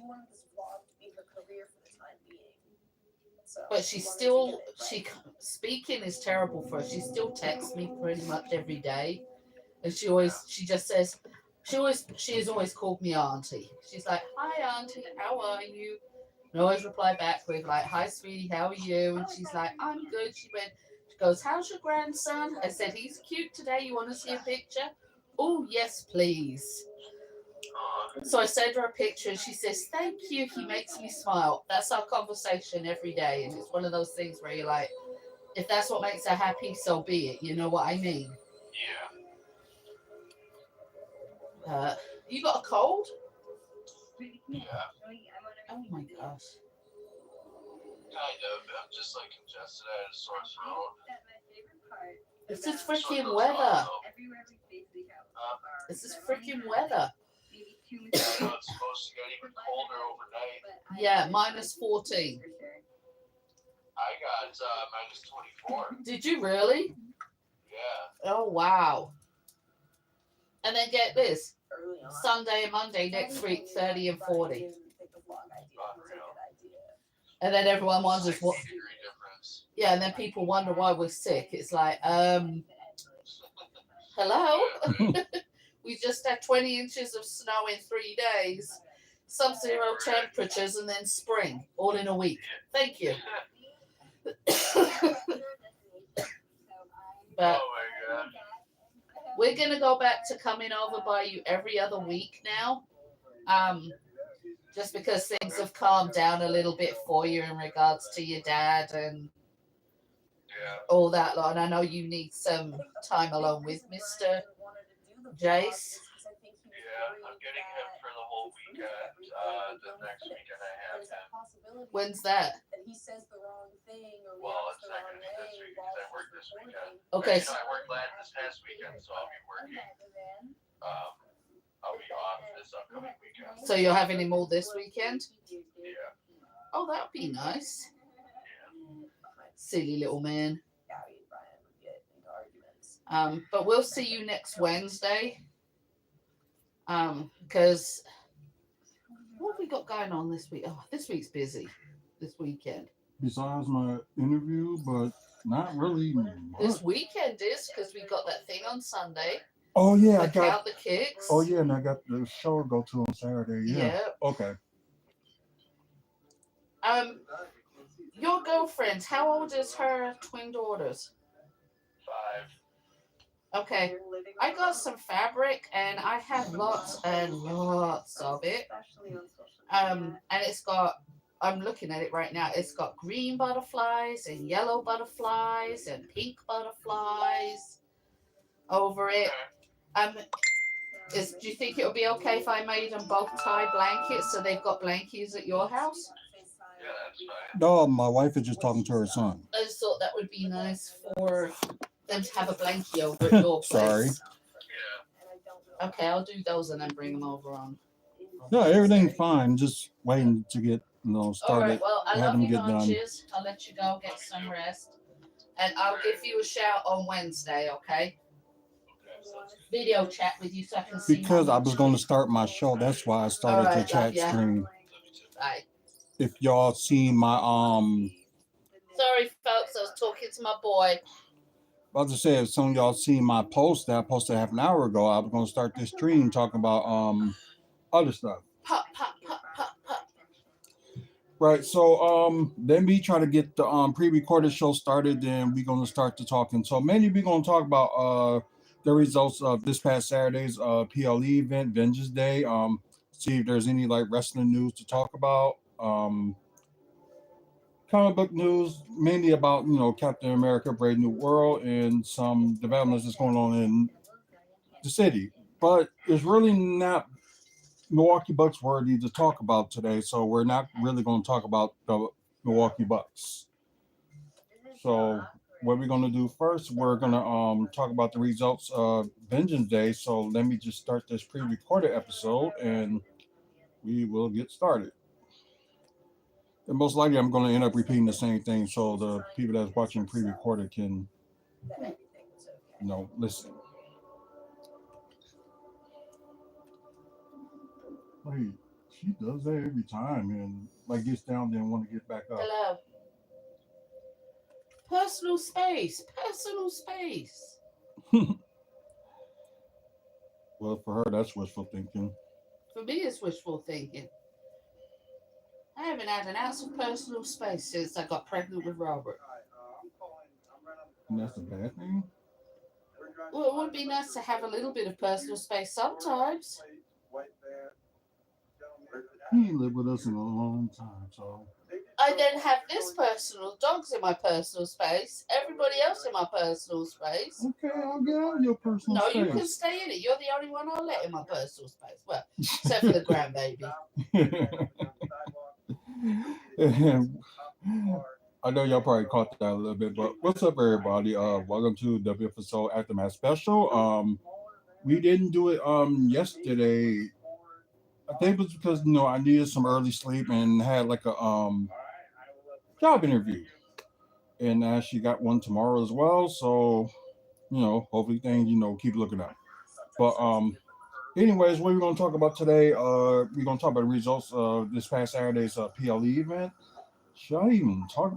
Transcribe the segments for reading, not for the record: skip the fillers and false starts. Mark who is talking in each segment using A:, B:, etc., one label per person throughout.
A: wanted this vlog to be her career for the time being. So
B: But speaking is terrible for her. She still texts me pretty much every day. And she just says, she has always called me auntie. She's like, hi auntie, how are you? And I always reply back with like, hi sweetie, how are you? And she's like, I'm good. She goes, how's your grandson? I said, he's cute today. You want to see a picture? Oh, yes, please. So I sent her a picture and she says, thank you. He makes me smile. That's our conversation every day. And it's one of those things where you're like, if that's what makes her happy, so be it. You know what I mean?
C: Yeah.
B: You got a cold?
C: Yeah.
B: Oh my gosh.
C: Kind of. I'm just like congested. I had a sore throat.
B: It's this freaking weather.
C: Huh?
B: It's this freaking weather.
C: It's supposed to get even colder overnight.
B: Yeah, minus 14.
C: I got minus 24.
B: Did you really?
C: Yeah.
B: Oh, wow. And then get this. Sunday and Monday next week, 30 and 40. And then everyone wonders what. Yeah, and then people wonder why we're sick. It's like, hello? We just had 20 inches of snow in 3 days, sub-zero temperatures, and then spring, all in a week. Thank you. But
C: oh my god.
B: we're going to go back to coming over by you every other week now. Just because things have calmed down a little bit for you in regards to your dad and all that lot. And I know you need some time alone with Mr. Jace.
C: Yeah, I'm getting him for the whole weekend. The next weekend I have him.
B: When's that?
C: Well, it's not going to be this weekend because I work this weekend.
B: Okay.
C: I worked this past weekend, so I'll be working. I'll be off this upcoming weekend.
B: So you're having him all this weekend?
C: Yeah.
B: Oh, that would be nice.
C: Yeah.
B: Silly little man. But we'll see you next Wednesday. Because what have we got going on this week? Oh, this week's busy. This weekend.
D: Besides my interview, but not really much.
B: This weekend is because we got that thing on Sunday.
D: Oh yeah, I
B: Count
D: got
B: the kicks.
D: Oh yeah, and I got the show to go to on Saturday. Yeah.
B: Yep.
D: Okay.
B: Your girlfriend, how old is her twin daughters?
C: 5.
B: Okay. I got some fabric and I have lots and lots of it. And it's got, I'm looking at it right now, it's got green butterflies and yellow butterflies and pink butterflies over it. Do you think it would be okay if I made them both tie blankets so they've got blankies at your house?
C: Yeah, that's fine.
D: No, my wife is just talking to her son.
B: I just thought that would be nice for them to have a blankie over at your place.
D: Sorry.
C: Yeah.
B: Okay, I'll do those and then bring them over on.
D: No, everything's fine. Just waiting to get started.
B: All right, well, I
D: have
B: love
D: them
B: you,
D: get done.
B: lunches. I'll let you go get some rest. And I'll give you a shout on Wednesday, okay? Video chat with you so I can see.
D: Because I was going to start my show. That's why I started the chat stream.
B: Bye.
D: If y'all seen my
B: Sorry, folks, I was talking to my boy.
D: I was to say, if some of y'all seen my post that I posted half an hour ago, I was going to start this stream talking about other stuff.
B: Pop, pop, pop, pop, pop.
D: Right. So then we try to get the pre-recorded show started. Then we're going to start the talking. So mainly we're going to talk about the results of this past Saturday's PLE event, Vengeance Day. See if there's any like wrestling news to talk about. Comic book news, mainly about Captain America: Brave New World and some developments that's going on in the city. But it's really not Milwaukee Bucks worthy to talk about today, so we're not really going to talk about the Milwaukee Bucks. So what we're going to do first, we're going to talk about the results of Vengeance Day. So let me just start this pre-recorded episode and we will get started. And most likely I'm going to end up repeating the same thing so the people that's watching pre-recorded can listen. Wait, She does that every time, and like gets down there and want to get back up.
B: Hello. Personal space. Personal space.
D: Well, for her, that's wishful thinking.
B: For me, it's wishful thinking. I haven't had an ounce of personal space since I got pregnant with Robert.
D: And that's a bad thing.
B: Well, it would be nice to have a little bit of personal space sometimes.
D: He ain't lived with us in a long time, so
B: I then have this personal dogs in my personal space, everybody else in my personal space.
D: okay, I'll get out of your personal
B: No,
D: space.
B: you can stay in it. You're the only one I'll let in my personal space. Well, except for the grandbaby.
D: I know y'all probably caught that a little bit, but what's up, everybody? Welcome to WFSO Aftermath Special. We didn't do it yesterday. I think it was because I needed some early sleep and had like a job interview, and I actually got one tomorrow as well. So hopefully things keep looking up. But anyways, what we're gonna talk about today? We're gonna talk about the results of this past Saturday's PLE event. Should I even talk?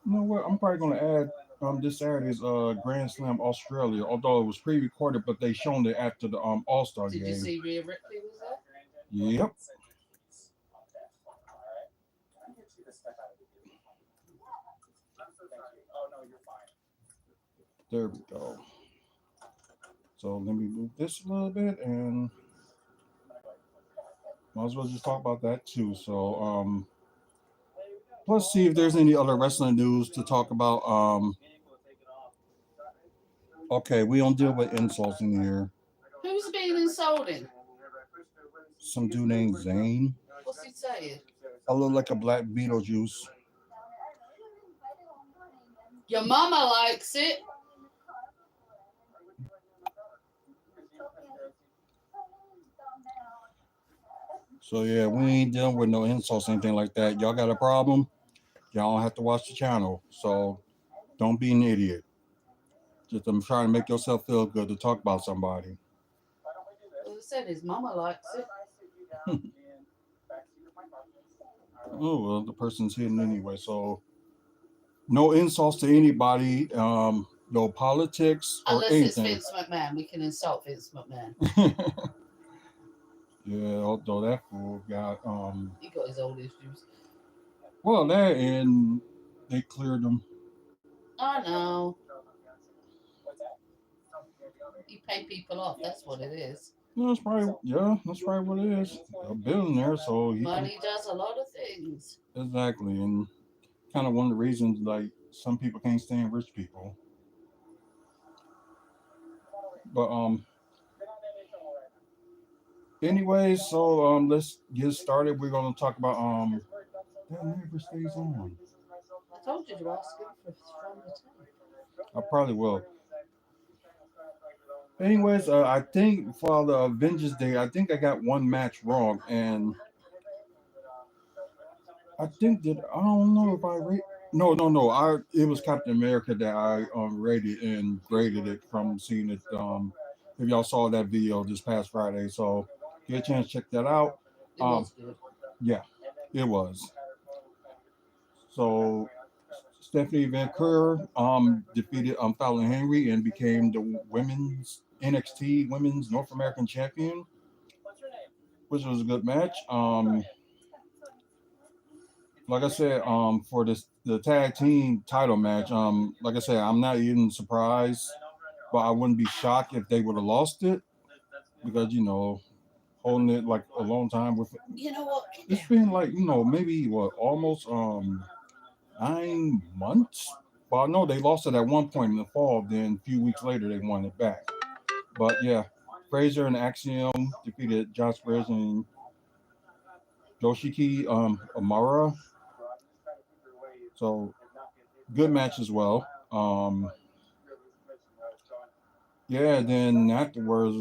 D: You know what? I'm probably gonna add this Saturday's Grand Slam Australia, although it was pre-recorded, but they shown it after the All-Star
B: Did
D: game.
B: you see Rhea Ripley was there?
D: Yep. There we go. So let me move this a little bit, and might as well just talk about that too. So let's see if there's any other wrestling news to talk about. Okay, we don't deal with insults in here.
B: Who's being insulted?
D: Some dude named Zane.
B: What's he saying?
D: I look like a black Beetlejuice.
B: Your mama likes it.
D: So yeah, we ain't dealing with no insults, anything like that. Y'all got a problem? Y'all don't have to watch the channel. So don't be an idiot. Just I'm trying to make yourself feel good to talk about somebody.
B: As I said, his mama likes it.
D: Oh well, the person's hidden anyway. So no insults to anybody. No politics or
B: Unless it's
D: anything.
B: Vince McMahon. We can insult Vince McMahon.
D: Yeah, although that fool got
B: He got his own issues.
D: well, that and they cleared him.
B: I know. You pay people off. That's what it is.
D: That's probably what it is. A billionaire, so he
B: Money does a lot of things.
D: exactly, and kind of one of the reasons like some people can't stand rich people. But anyways, so let's get started. We're gonna talk about that never stays on.
B: I told you to ask him for from the time.
D: I probably will. Anyways, I think for the Avengers Day, I think I got one match wrong, and I think that I don't know if I rate. No. It was Captain America that I rated and graded it from seeing it. If y'all saw that video this past Friday, so get a chance to check that out.
B: It was good.
D: Yeah, it was. So Stephanie Vancouver defeated Fallon Henry and became the women's NXT Women's North American Champion, which was a good match. Like I said, for the tag team title match, like I said, I'm not even surprised, but I wouldn't be shocked if they would have lost it because holding it like a long time with it.
B: You know what?
D: It's been like maybe almost 9 months. Well, I know they lost it at one point in the fall. Then a few weeks later, they won it back. But yeah, Fraser and Axiom defeated Josh Spears and Yoshiki Amara. So good match as well. Yeah, then afterwards,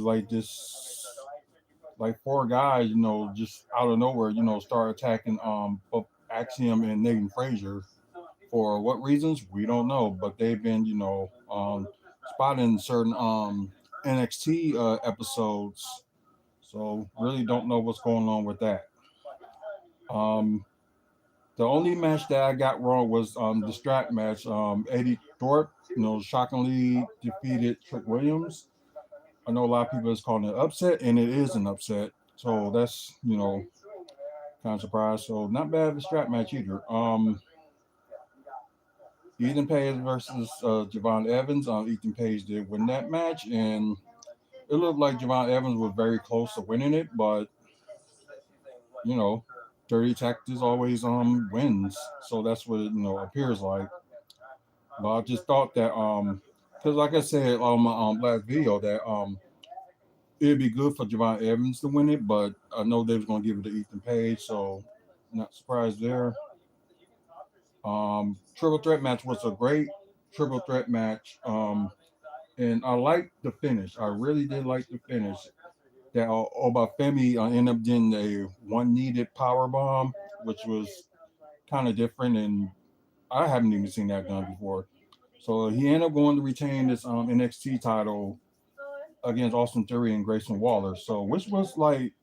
D: like four guys, just out of nowhere, start attacking both Axiom and Nathan Frazier. For what reasons, we don't know, but they've been, spotted in certain NXT episodes. So really don't know what's going on with that. Um, the only match that I got wrong was the strap match. Eddie Thorpe, shockingly defeated Trick Williams. I know a lot of people is calling it upset, and it is an upset. So that's kind of surprised. So not bad of a strap match either. Ethan Page versus Javon Evans. Ethan Page did win that match, and it looked like Javon Evans was very close to winning it, but you know, dirty tactics always wins. So that's what it appears like. But I just thought that because like I said on my last video that it'd be good for Javon Evans to win it, but I know they was gonna give it to Ethan Page, so not surprised there. Triple threat match was a great triple threat match. And I liked the finish. I really did like the finish. That Obafemi ended up getting a one needed power bomb, which was kind of different, and I haven't even seen that done before. So he ended up going to retain this NXT title against Austin Theory and Grayson Waller. So which was like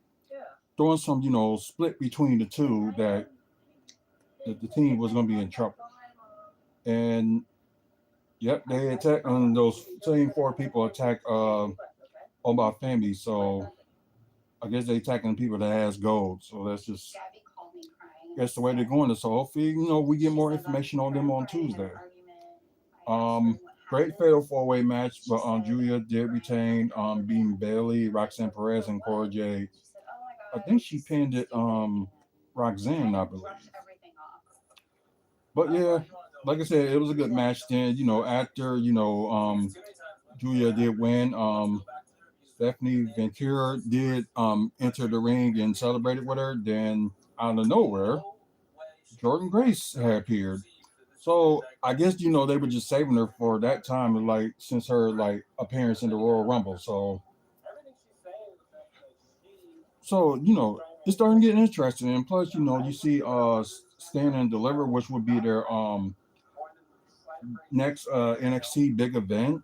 D: throwing some split between the two that the team was going to be in trouble. And yep, they attacked on those same four people attack Obafemi. So I guess they attacking people that has gold. So that's the way they're going. So hopefully, we get more information on them on Tuesday. Great fatal four-way match, but Julia did retain, beating Bailey, Roxanne Perez, and Cora Jade. I think she pinned it, Roxanne, I believe. But yeah, like I said, it was a good match. Then after Julia did win, Stephanie Ventura did enter the ring and celebrated with her. Then out of nowhere, Jordan Grace had appeared. So I guess they were just saving her for that time, like since her appearance in the Royal Rumble. So it's starting to get interesting. And plus, you see Stand and Deliver, which would be their next NXT big event.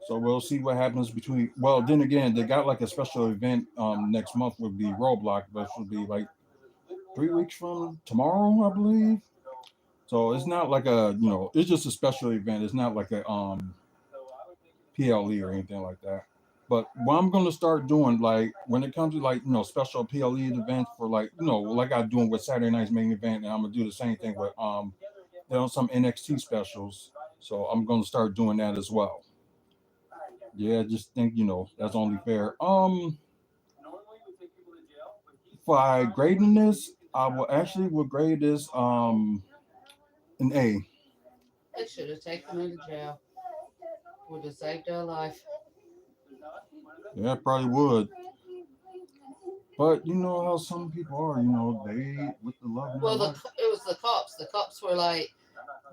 D: So we'll see what happens between. Well, then again, they got like a special event next month would be Roadblock, which would be like 3 weeks from tomorrow, I believe. So it's not like it's just a special event. It's not like a PLE or anything like that. But what I'm gonna start doing, like when it comes to special PLE events for like I'm doing with Saturday night's main event, and I'm gonna do the same thing with some NXT specials. So I'm gonna start doing that as well. Yeah, just think that's only fair. For grading this, I will actually would grade this an A.
B: They should have taken her to jail. Would have saved her life.
D: Yeah, probably would. But you know how some people are, they with the love.
B: Well, it was the cops. The cops were like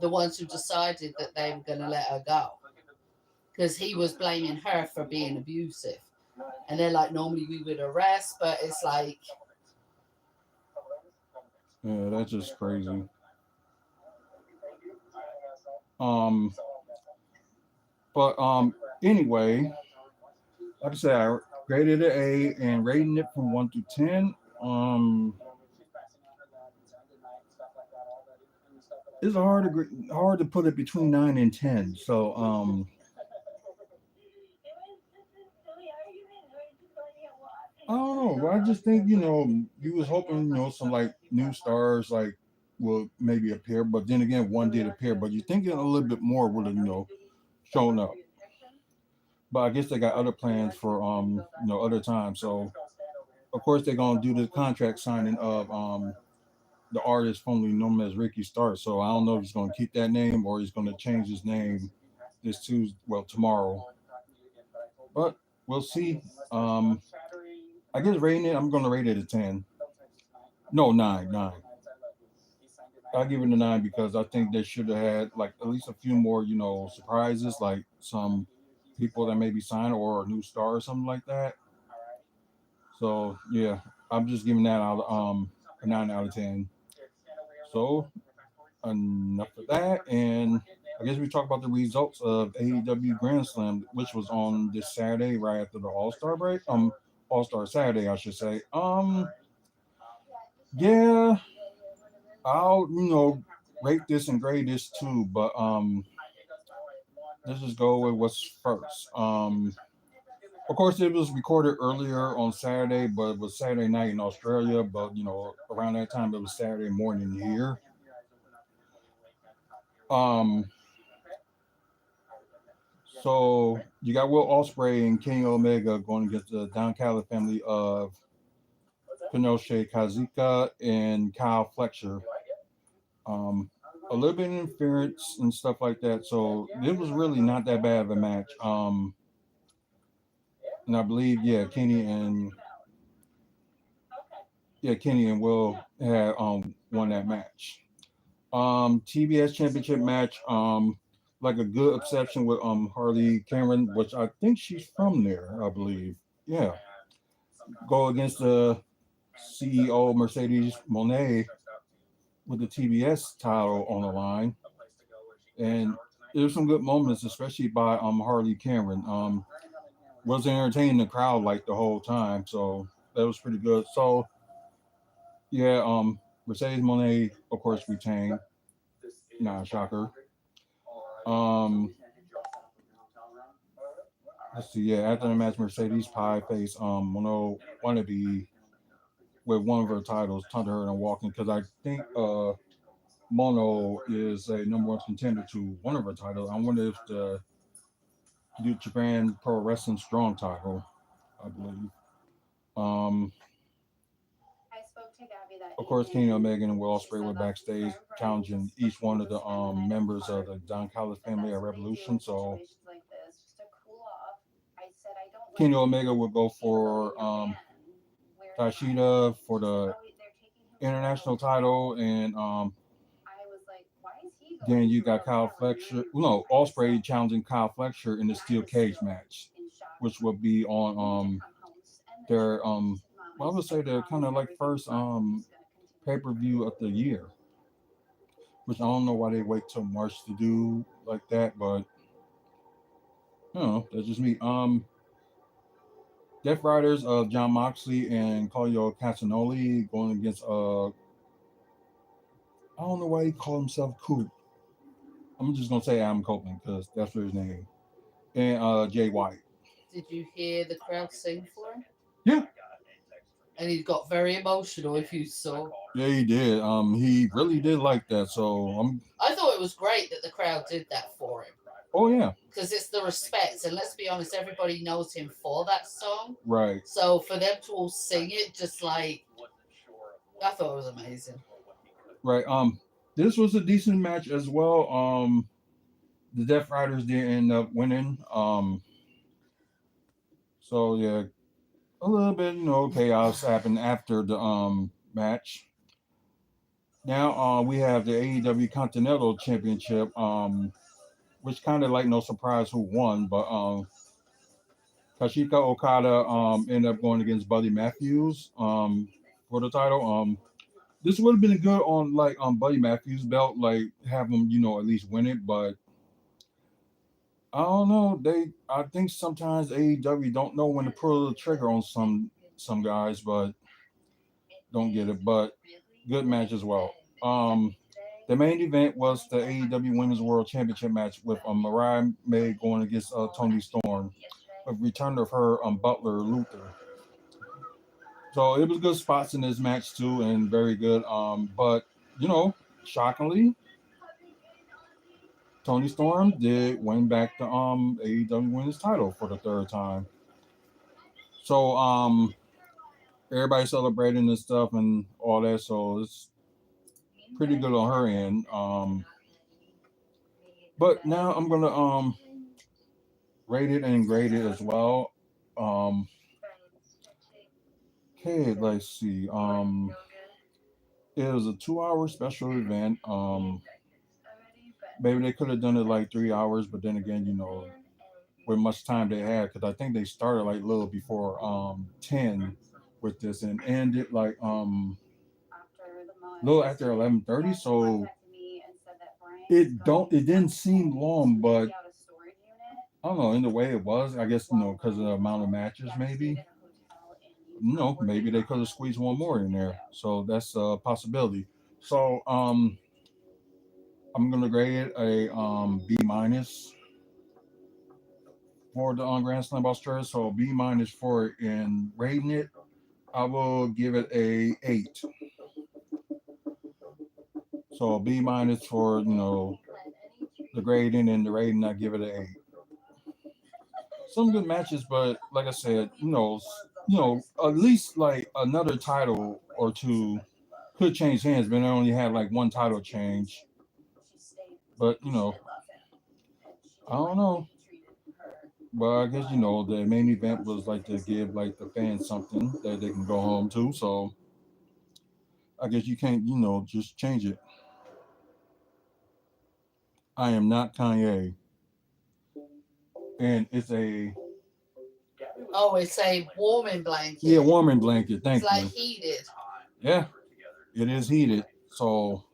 B: the ones who decided that they were going to let her go because he was blaming her for being abusive. And they're like, normally we would arrest, but it's like,
D: yeah, that's just crazy. But anyway, like I said, I graded it A and rating it from 1 to 10. It's hard to put it between 9 and 10. So I don't know. I just think you was hoping some like new stars like will maybe appear, but then again one did appear. But you thinking a little bit more would have shown up. But I guess they got other plans for other times. So of course they're gonna do the contract signing of the artist formerly known as Ricky Starks. So I don't know if he's gonna keep that name or he's gonna change his name this Tuesday, well tomorrow. But we'll see. I guess rating it, I'm gonna rate it a 10. No, 9. I'll give it a 9 because I think they should have had like at least a few more, surprises, like some people that maybe sign or a new star or something like that. So yeah, I'm just giving that out a 9 out of 10. So enough of that, and I guess we talk about the results of AEW Grand Slam, which was on this Saturday right after the All Star break. All Star Saturday, I should say. Yeah, I'll rate this and grade this too, but let's just go with what's first. Of course, it was recorded earlier on Saturday, but it was Saturday night in Australia. But around that time, it was Saturday morning here. Um, so you got Will Ospreay and Kenny Omega going against the Don Callis family of Konosuke Kazuka and Kyle Fletcher. A little bit of interference and stuff like that. So it was really not that bad of a match. And I believe, Kenny and Will had won that match. TBS Championship match. Like a good exception with Harley Cameron, which I think she's from there, I believe. Yeah. Go against the CEO Mercedes Monet with the TBS title on the line. And there's some good moments, especially by Harley Cameron. Was entertaining the crowd like the whole time, so that was pretty good. So yeah, Mercedes Monet, of course, retained. Not a shocker. Um, let's see. Yeah, after the match, Mercedes Pie faced Mono Wannabe with one of her titles, Thunder Her and Walking, because I think Mono is a number one contender to one of her titles. I wonder if the New Japan Pro Wrestling Strong title, I believe. Um, of course, Kenny Omega and Will Ospreay were backstage challenging each one of the members of the Don Callis family at Revolution. So Kenny Omega would go for Tashida for the international title, and then you got Kyle Fletcher. No, Ospreay challenging Kyle Fletcher in the steel cage match, which will be on their well, I would say they're kind of like first pay-per-view of the year, which I don't know why they wait till March to do like that, but that's just me. Death Riders of John Moxley and Claudio Castagnoli going against I don't know why he called himself Coop. I'm just gonna say Adam Copeland because that's his name. And Jay White.
B: Did you hear the crowd sing for him?
D: Yeah.
B: And he got very emotional, if you saw.
D: Yeah, he did. He really did like that. So
B: I thought it was great that the crowd did that for him.
D: Oh yeah.
B: Because it's the respect, and let's be honest, everybody knows him for that song.
D: Right.
B: So for them to all sing it, just like I thought it was amazing.
D: Right. This was a decent match as well. The Death Riders did end up winning. So yeah, a little bit, chaos happened after the match. Now we have the AEW Continental Championship, which kind of like no surprise who won, but Kashika Okada ended up going against Buddy Matthews for the title. This would have been good on like Buddy Matthews' belt, like have him, at least win it, but I don't know. I think sometimes AEW don't know when to pull the trigger on some guys, but don't get it. But good match as well. The main event was the AEW Women's World Championship match with Mariah May going against Toni Storm, with return of her Butler Luther. So it was good spots in this match too, and very good. But shockingly, Toni Storm did win back the AEW Women's title for the third time. So everybody celebrating and stuff and all that. So it's pretty good on her end. But now I'm gonna rate it and grade it as well. Okay, let's see. It was a 2-hour special event. Maybe they could have done it like 3 hours, but then again, with much time they had, because I think they started like a little before 10 with this and ended like a little after 11:30. So it didn't seem long, but I don't know, in the way it was, I guess, because of the amount of matches maybe. maybe they could have squeezed one more in there. So that's a possibility. So I'm gonna grade it a B minus for the Grand Slam Australia. So B minus for it. In rating it, I will give it a 8. So B minus for the grading, and the rating I give it an 8. Some good matches, but like I said, at least like another title or two could change hands, but I only had like one title change. But I don't know. But I guess the main event was like to give like the fans something that they can go home to. So I guess you can't just change it. I am not Kanye, and it's a
B: Oh, it's a warming blanket.
D: yeah warming blanket. Thank
B: it's
D: you.
B: like heated.
D: Yeah, it is heated. So.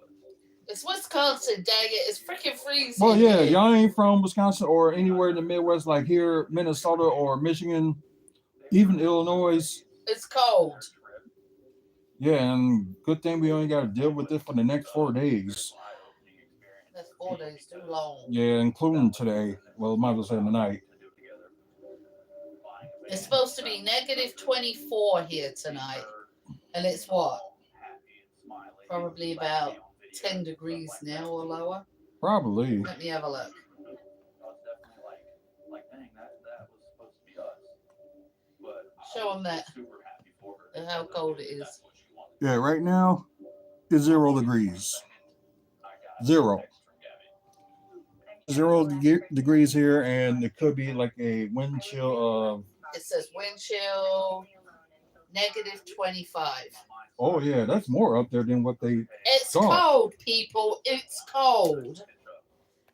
B: It's Wisconsin, dang it. It's freaking freezing.
D: Well, yeah, y'all ain't from Wisconsin or anywhere in the Midwest like here, Minnesota or Michigan, even Illinois.
B: It's cold.
D: Yeah, and good thing we only got to deal with this for the next 4 days.
B: That's 4 days too long.
D: Yeah, including today. Well, might as well say tonight.
B: It's supposed to be negative 24 here tonight. And it's what? Probably about 10 degrees now or lower.
D: Probably.
B: Let me have a look. Show them that. How cold it is.
D: Yeah, right now it's 0 degrees. 0 degrees here, and it could be like a wind chill of.
B: It says wind chill negative 25.
D: Oh yeah, that's more up there than what they.
B: It's
D: thought.
B: cold, people. It's cold.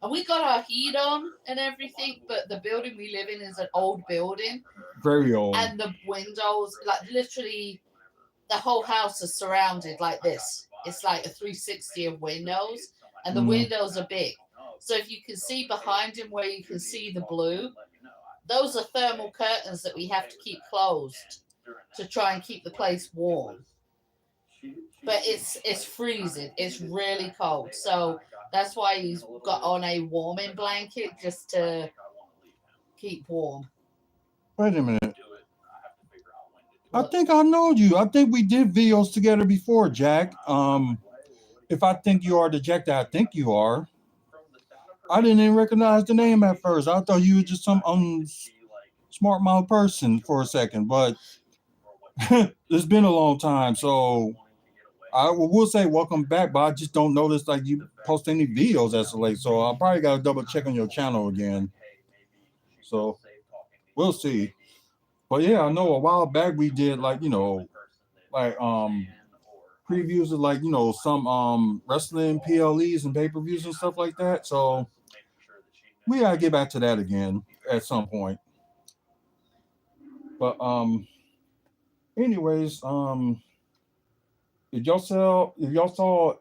B: And we got our heat on and everything, but the building we live in is an old building.
D: Very old.
B: And the windows, like literally, the whole house is surrounded like this. It's like a 360 of windows, and the windows are big. So if you can see behind him where you can see the blue, those are thermal curtains that we have to keep closed to try and keep the place warm. But it's freezing. It's really cold. So that's why he's got on a warming blanket just to keep warm.
D: Wait a minute. I think I know you. I think we did videos together before, Jack. If I think you are the Jack that I think you are, I didn't even recognize the name at first. I thought you were just some smart mouth person for a second, but it's been a long time, so I will say welcome back, but I just don't notice like you post any videos as of late, so I probably got to double check on your channel again. So we'll see. But yeah, I know a while back we did like previews of like some wrestling PLEs and pay-per-views and stuff like that. So we gotta get back to that again at some point. But anyways, if y'all saw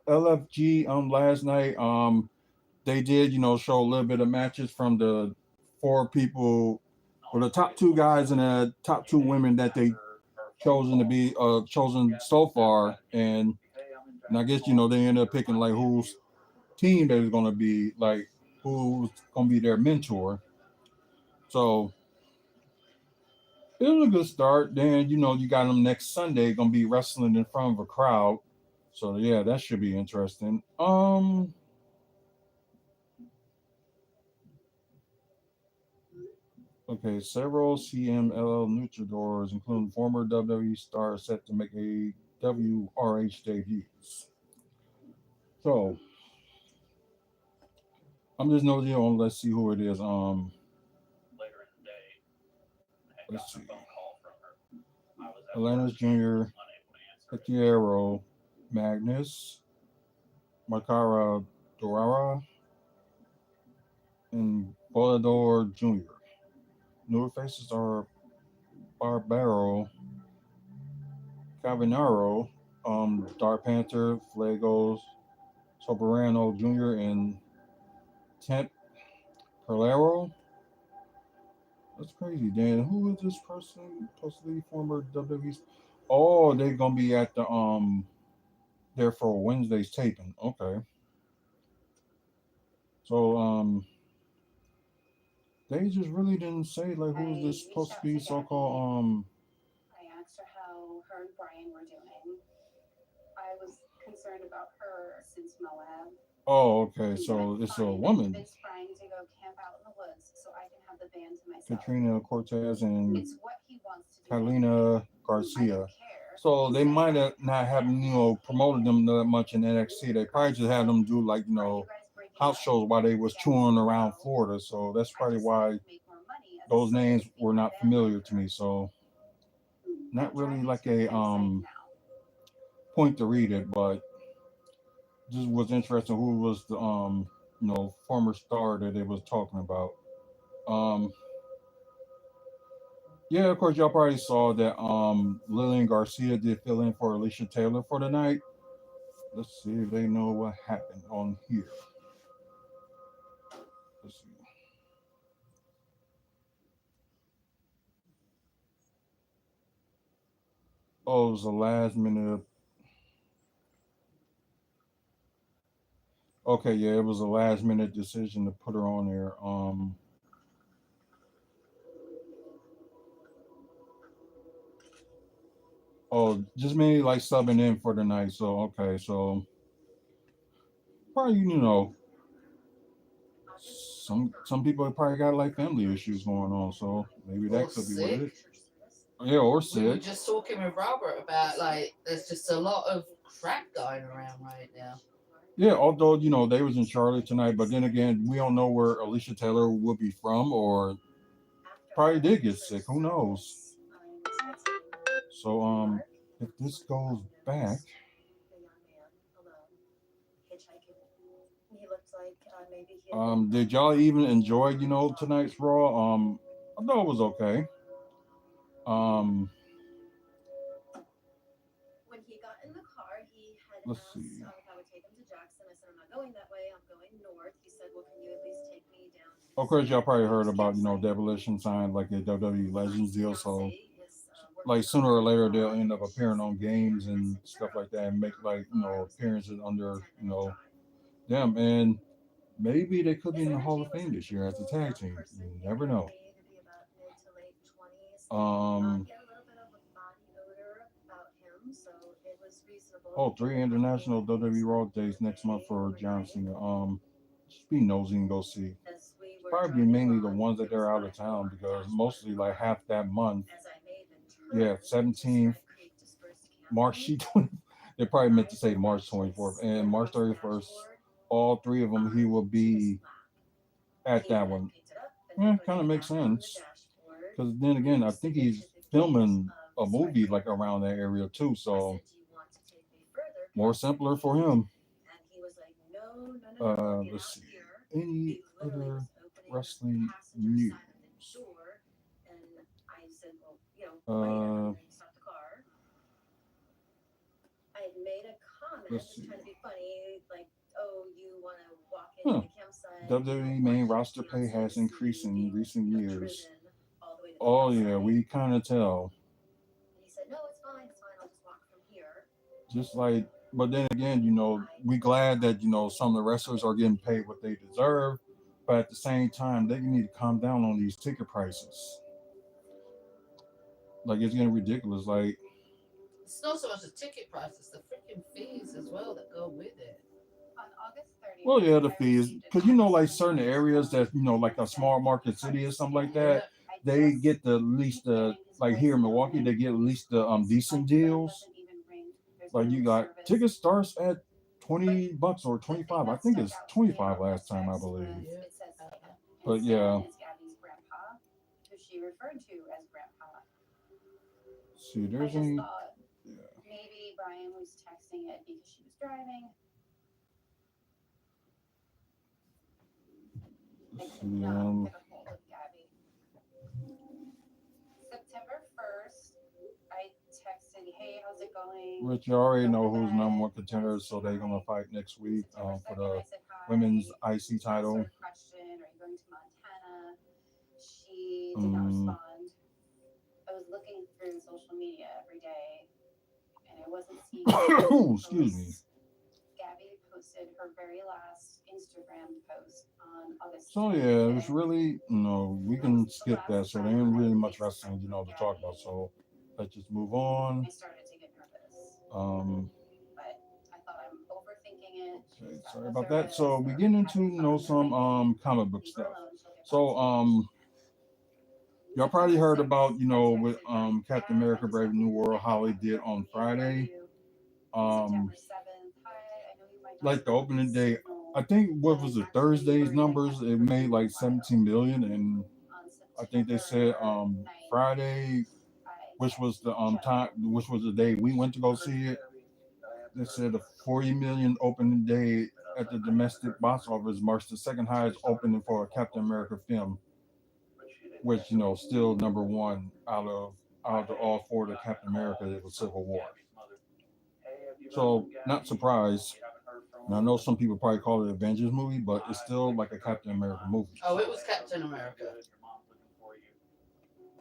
D: LFG last night, they did show a little bit of matches from the 4 people, or the top 2 guys and the top 2 women that they chosen so far, and I guess they ended up picking like whose team that is gonna be like who's gonna be their mentor. So it was a good start. Then you got them next Sunday gonna be wrestling in front of a crowd. So yeah, that should be interesting. Okay, several CMLL luchadors, including former WWE stars, set to make a WRH debuts. So I'm just nosy on. Let's see who it is. Let's see. Atlantis Jr., Hikaru, Magnus, Makara Dorara, and Volador Jr. Newer faces are Barbaro, Cavanaro, Dark Panther, Flagos, Soberano Jr., and Temp Perlero. That's crazy. Dan, who is this person? Supposedly former WWE. Oh, they're gonna be at the there for Wednesday's taping. Okay. So they just really didn't say like who's this supposed to be so called
A: I asked her how her and Brian were doing. I was concerned about her since Moab.
D: Oh, okay. So it's a woman.
A: Convinced Brian to go camp out in the woods so I can have the band to myself.
D: Katrina Cortez and
A: It's what he wants to do.
D: Catalina Garcia. So they might have not have promoted them that much in NXT. They probably just had them do like house shows while they was touring around Florida. So that's probably why those names were not familiar to me. So not really like a point to read it, but just was interesting who was the former star that they was talking about. Um yeah, of course y'all probably saw that Lillian Garcia did fill in for Alicia Taylor for the night. Let's see if they know what happened on here. Let's see. Oh, it was a last minute. Okay, yeah, it was a last minute decision to put her on there. Oh, just mainly like subbing in for the night. So okay, so probably some people probably got like family issues going on, so maybe
B: Or
D: that could be what it is.
B: sick.
D: Yeah, or
B: We were
D: sick.
B: just talking with Robert about like there's just a lot of crap going around right now.
D: Yeah, although they was in Charlotte tonight, but then again, we don't know where Alicia Taylor will be from, or probably did get sick. Who knows? So if this goes back, did y'all even enjoy tonight's Raw? I thought it was okay. Um,
A: When he got in the car, he had
D: let's
A: asked
D: see.
A: if I would take him to Jackson. I said, I'm not going that way. I'm going north. He said, well, can you at least take me down?
D: Of course, y'all probably heard about Demolition signed like a WWE Legends deal, so like sooner or later they'll end up appearing on games and stuff like that, and make like appearances under them, and maybe they could be in the Hall of Fame this year as a tag team. You never know. Um, oh, three international WWE Raw days next month for John Cena. Just be nosy and go see. Probably mainly the ones that they're out of town because mostly like half that month. Yeah, 17th, March 20th. They probably meant to say March 24th and March 31st. All three of them, he will be at that one. Yeah, kind of makes sense. Because then again, I think he's filming a movie like around that area too. So more simpler for him. Let's see. Any other wrestling news? Uh,
A: I had made a comment
D: let's see.
A: trying to be funny, like, oh, you want to walk
D: Huh.
A: into the campsite.
D: WWE main roster pay has increased in recent years. Oh yeah, we kind of tell.
A: And he said, no, it's fine, I'll just walk from here.
D: Just like, but then again, we glad that some of the wrestlers are getting paid what they deserve, but at the same time, they need to calm down on these ticket prices. Like it's getting ridiculous. Like
B: It's not so much the ticket price, it's the freaking fees as well that go with it.
A: On August 30th.
D: well, yeah, the fees, because like certain areas that like a small market city or something like that, they get the least like here in Milwaukee, they get at least the decent deals. Like you got ticket starts at $20 or 25. I think it's 25 last time I believe. But yeah.
A: She referred to as grandpa.
D: See, there's any.
A: Maybe Brian was texting it because she was driving. September 1st, I texted, hey, how's it going?
D: Rich, you already know who's number one contender, so they're gonna fight next week for the women's IC title.
A: Question, are you going to Montana? She did not respond. I was looking through social media every day, and I wasn't seeing
D: Excuse me.
A: Gabby posted her very last Instagram post on August.
D: So yeah, it was really we can skip that. So there ain't really much wrestling to talk about. So let's just move on.
A: I started to get nervous.
D: Um,
A: But I thought I'm overthinking it.
D: okay, sorry about that. So we get into some comic book stuff. So y'all probably heard about with Captain America: Brave New World how he did on Friday. Like the opening day, I think what was it Thursday's numbers? It made like 17 million, and I think they said Friday, which was the time, which was the day we went to go see it. They said the 40 million opening day at the domestic box office marks the second highest opening for a Captain America film, which still number one out of all four of the Captain America. It was Civil War. So not surprised. And I know some people probably call it an Avengers movie, but it's still like a Captain America movie.
B: Oh, it was Captain America.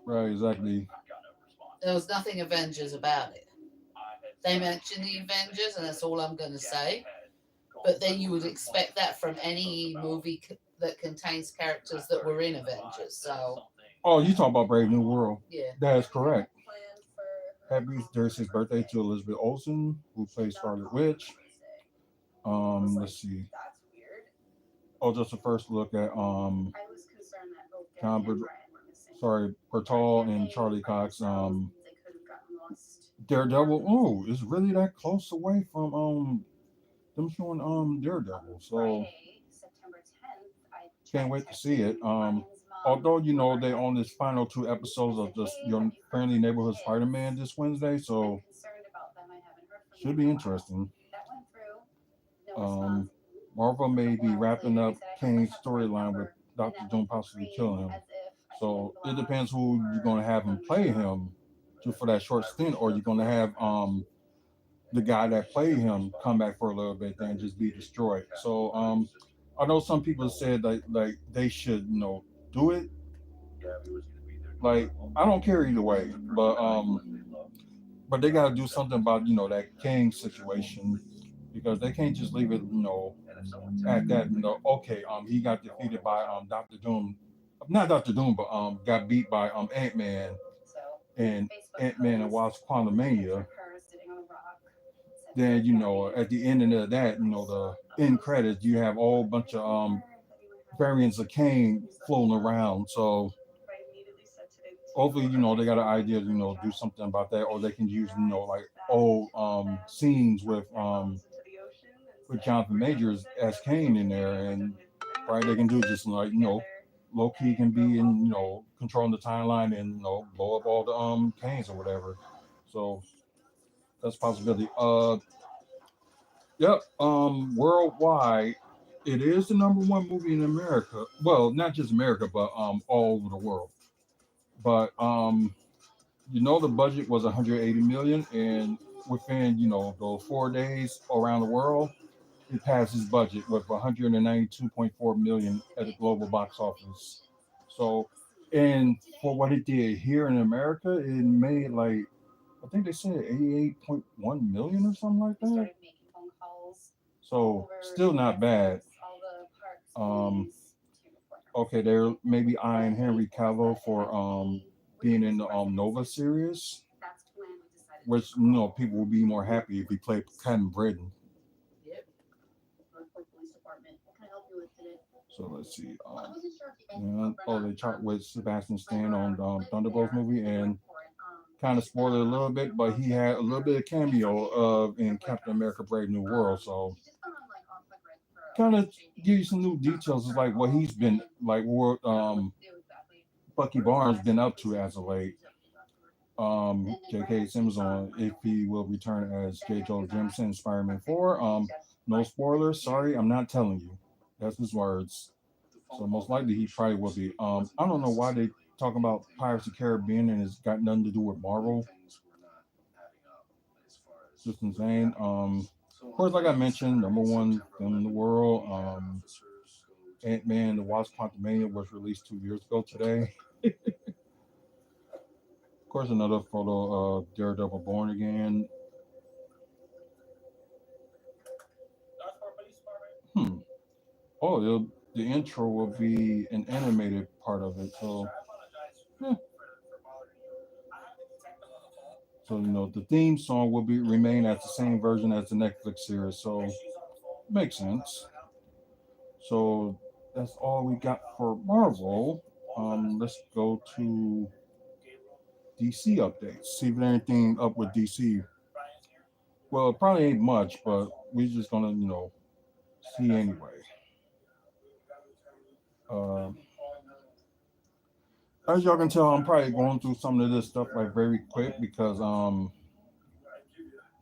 D: Right, exactly.
B: There was nothing Avengers about it. They mentioned the Avengers, and that's all I'm going to say. But then you would expect that from any movie that contains characters that were in Avengers. So.
D: Oh, you talking about Brave New World?
B: Yeah.
D: That is correct. Happy 36th birthday to Elizabeth Olsen, who plays Scarlet Witch. Let's see. Oh, just a first look at Bertal and Charlie Cox. Daredevil. Oh, it's really that close away from them showing Daredevil. So can't wait to see it. Although they on this final two episodes of just Your Friendly Neighborhood Spider-Man this Wednesday, so should be interesting. Marvel may be wrapping up Kane's storyline with Dr. Doom possibly killing him. So it depends who you're gonna have him play him for that short stint, or you're gonna have the guy that played him come back for a little bit and just be destroyed. So I know some people said like they should do it. Like I don't care either way, but they gotta do something about that King situation, because they can't just leave it at that. Okay, he got defeated by Doctor Doom, not Doctor Doom, but got beat by Ant-Man and and Wasp Quantumania. Then at the end of that, the end credits, you have a whole bunch of variants of Kane floating around. So hopefully they got an idea to do something about that, or they can use like old scenes with Jonathan Majors as Kane in there, and probably they can do just like low key can be in controlling the timeline and blow up all the Kanes or whatever. So that's a possibility. Yep. Worldwide, it is the number one movie in America. Well, not just America, but all over the world. But the budget was 180 million, and within those 4 days around the world, it passed its budget with 192.4 million at the global box office. So, and for what it did here in America, it made like I think they said 88.1 million or something like that. So still not bad. Okay, they're maybe eyeing Henry Cavill for being in the Nova series, which people will be more happy if he played Captain Britain. So let's see. They talked with Sebastian Stan on Thunderbolts movie, and kind of spoiled it a little bit, but he had a little bit of cameo in Captain America: Brave New World. So kind of give you some new details. It's like what he's been like, what Bucky Barnes been up to as of late. J.K. Simmons on if he will return as J. Jonah Jameson in Spider-Man 4. No spoilers. Sorry, I'm not telling you. That's his words. So most likely he probably will be. I don't know why they talk about Pirates of the Caribbean and it's got nothing to do with Marvel. Just insane. Of course, like I mentioned, number one film in the world. Ant-Man, the Wasp Quantumania was released 2 years ago today. course, another photo of Daredevil Born Again. Hmm. Oh, the intro will be an animated part of it. So, yeah. So the theme song will be remain as the same version as the Netflix series. So, makes sense. So that's all we got for Marvel. Let's go to DC updates. See if there's anything up with DC. Well, it probably ain't much, but we're just gonna, see anyway. Uh, as y'all can tell, I'm probably going through some of this stuff like very quick because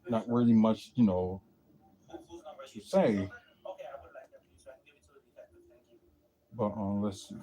D: not really much, to say. But let's see.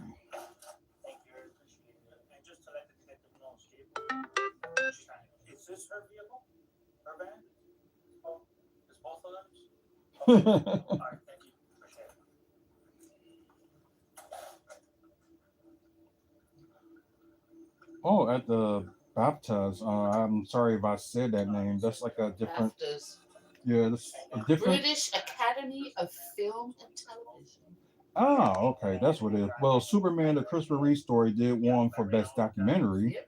D: Oh, at the BAFTAs. I'm sorry if I said that name. That's like a different.
B: BAFTAs.
D: Yeah, that's a different.
B: British Academy of Film and Television.
D: Ah, okay, that's what it is. Well, Superman, the Christopher Reeve story, did one for best documentary.
B: Yep.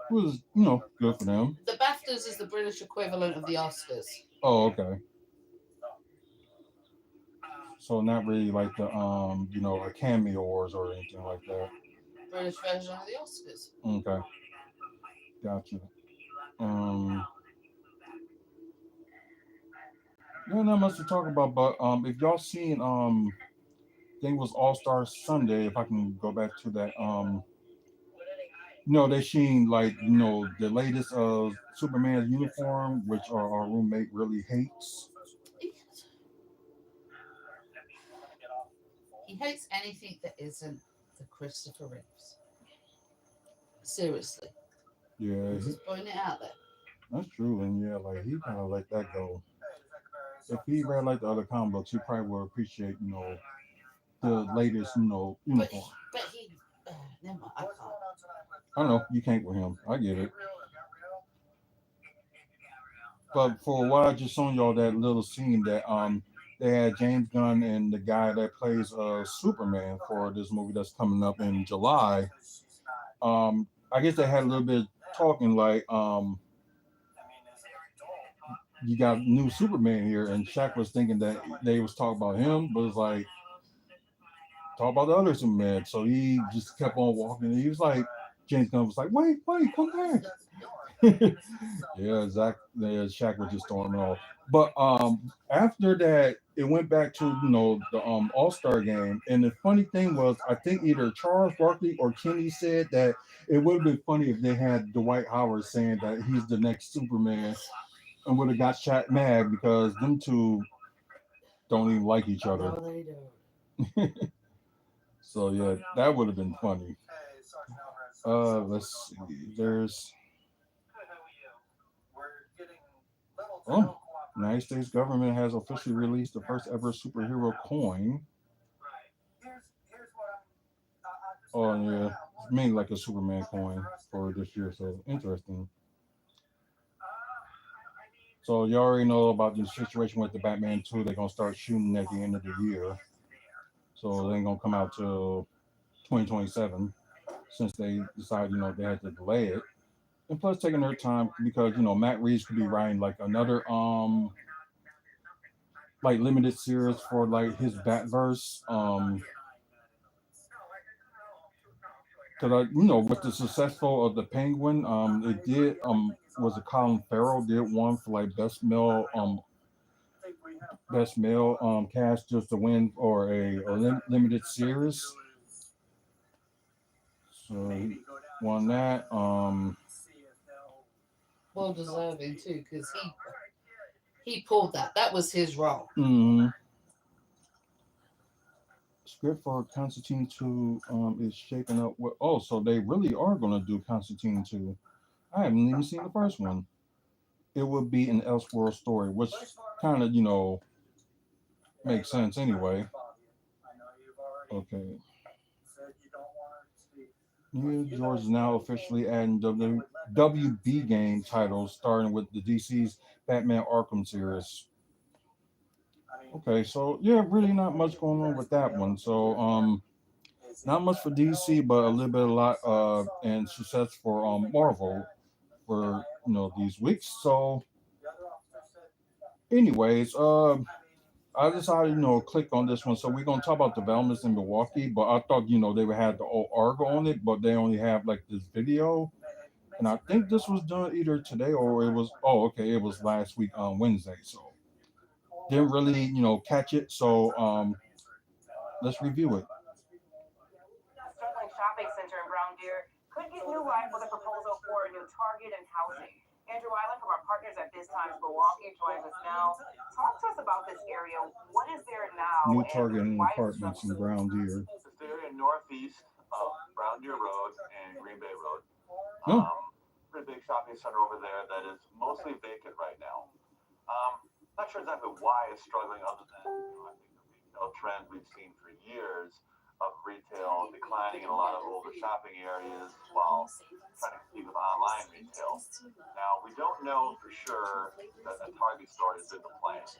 D: It was, good for them.
B: The BAFTAs is the British equivalent of the Oscars.
D: Oh, okay. So not really like the Academy Awards or anything like that.
B: British version of the Oscars.
D: Okay, gotcha. Yeah, not much to talk about, but if y'all seen I think it was All Star Sunday, if I can go back to that they seen like the latest Superman's uniform, which our roommate really hates.
B: He hates anything that isn't the Christopher Reeves. Seriously.
D: Yeah,
B: Just putting it out there.
D: That's true, and yeah, like he kind of let that go. If he read like the other comic books, he probably would appreciate the latest uniform.
B: But he never mind, I can't.
D: I know you can't with him. I get it. But for what I just shown y'all that little scene that they had James Gunn and the guy that plays Superman for this movie that's coming up in July. I guess they had a little bit of talking like you got new Superman here, and Shaq was thinking that they was talking about him, but it's like talk about the other Superman. So he just kept on walking. He was like, James Gunn was like, wait, come back. Yeah, exactly. Yeah, Shaq was just throwing it off. But after that, it went back to the All-Star game. And the funny thing was, I think either Charles Barkley or Kenny said that it would have been funny if they had Dwight Howard saying that he's the next Superman, and would have got Shaq mad because them two don't even like each other.
B: No, they don't.
D: So yeah, that would have been funny. Let's see. There's United States government has officially released the first ever superhero coin. Oh yeah, it's mainly like a Superman coin for this year, so interesting. So you already know about the situation with the Batman 2. They're gonna start shooting at the end of the year, so they ain't gonna come out till 2027 since they decided they had to delay it. And plus taking their time because Matt Reeves could be writing like another like limited series for like his Batverse because with the successful of the Penguin it did was it Colin Farrell did one for like best male cast just to win or a limited series, so he won that
B: well deserving too, because he pulled that was his role.
D: Mm-hmm. Script for Constantine 2 is shaping up. So they really are going to do Constantine 2. I haven't even seen the first one. It would be an Elseworld story, which kind of, makes sense anyway. Okay. Yeah, George is now officially adding WB game titles, starting with the DC's Batman Arkham series. Okay, so yeah, really not much going on with that one. So not much for DC, but a little bit, a lot, and success for Marvel for these weeks. So, anyways, I decided click on this one. So we're gonna talk about developments in Milwaukee, but I thought they would have the old article on it, but they only have like this video, and I think this was done either today or it was it was last week on Wednesday. So didn't really catch it. So let's review it.
E: Struggling shopping center in Brown Deer could get new life with a proposal for a new Target and housing. Andrew Island from our partners at Biz Times Milwaukee joins us now. Talk to us about this area. What is there now?
D: New Target and apartments in Brown Deer.
C: It's the area northeast of Brown Deer Road and Green Bay Road.
D: Oh.
C: Pretty big shopping center over there that is mostly vacant right now. Not sure exactly why it's struggling, other than I think the retail trend we've seen for years of retail declining in a lot of older shopping areas while trying to compete with online retail. Now, we don't know for sure that a Target store is in the plans.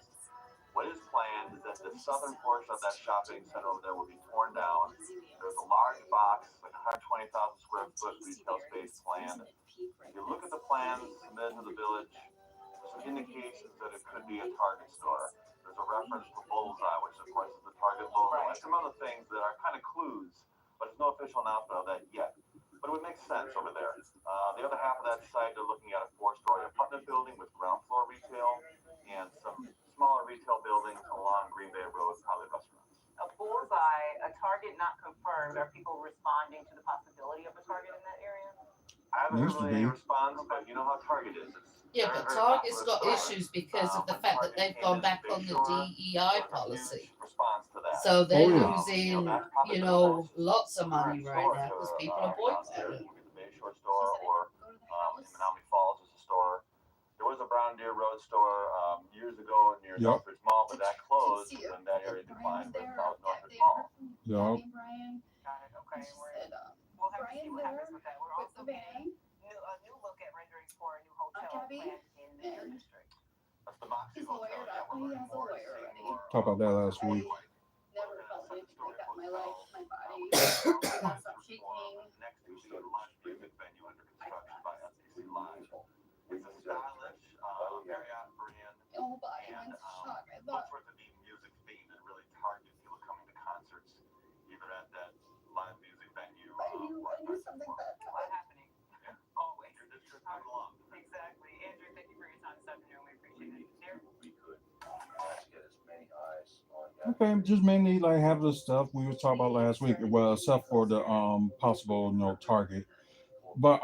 C: What is planned is that the southern portion of that shopping center over there will be torn down. There's a large box, like 120,000 square foot retail space planned. If you look at the plans submitted to the village, there's some indications that it could be a Target store. There's a reference to Bullseye, which of course is the Target logo, and some other things that are kind of clues, but there's no official announcement of that yet. But it would make sense over there. The other half of that site, they're looking at a 4-story apartment building with ground floor retail and some smaller retail buildings along Green Bay Road, probably restaurants.
E: A Bullseye, a Target not confirmed. Are people responding to the possibility of a Target in that area?
C: I haven't heard any response, but you know how Target is.
B: Yeah, but Target's got issues because of the fact that they've gone back on the DEI policy. So they're losing, lots of money right now because people are boycotting.
C: The Bayshore store or in Menominee Falls is a store. There was a Brown Deer Road store years ago near Northridge Mall, but that closed and that area declined with Northridge Mall.
D: Yep.
E: Got it. Okay. We'll have to see what happens with that. We're also getting a new look at renderings for a new hotel planned in the district.
C: That's the Moxie Hotel. Yeah, we're looking forward to seeing more.
D: Talked about that last week.
A: Never felt anything like that in my life. My body stopped shaking.
C: Next to the lunch music venue under construction by SEC Live. It's a stylish Marriott brand.
A: My whole body went to shock. I thought,
C: Looks for it to be music themed and really target people coming to concerts, either at that live music venue
A: I knew something bad.
E: A lot happening.
C: Yeah.
E: Always.
C: Your district coming along.
E: Exactly. Andrew, thank you for your time this afternoon. We appreciate it. There.
C: We could get as many eyes on
D: Okay, just mainly like have the stuff we were talking about last week. Well, except for the possible Target, but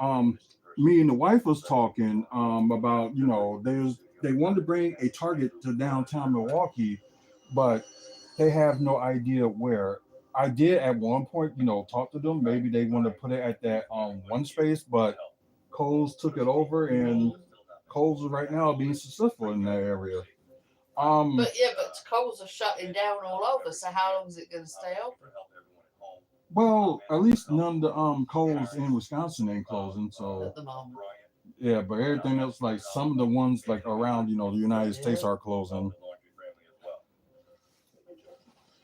D: me and the wife was talking about they wanted to bring a Target to downtown Milwaukee, but they have no idea where. I did at one point talk to them. Maybe they want to put it at that one space, but Kohl's took it over, and Kohl's is right now being successful in that area.
B: But Kohl's are shutting down all over. So how long is it going to stay open?
D: Well, at least none of the Kohl's in Wisconsin ain't closing. So
B: At the moment.
D: yeah, but everything else, like some of the ones like around the United States are closing.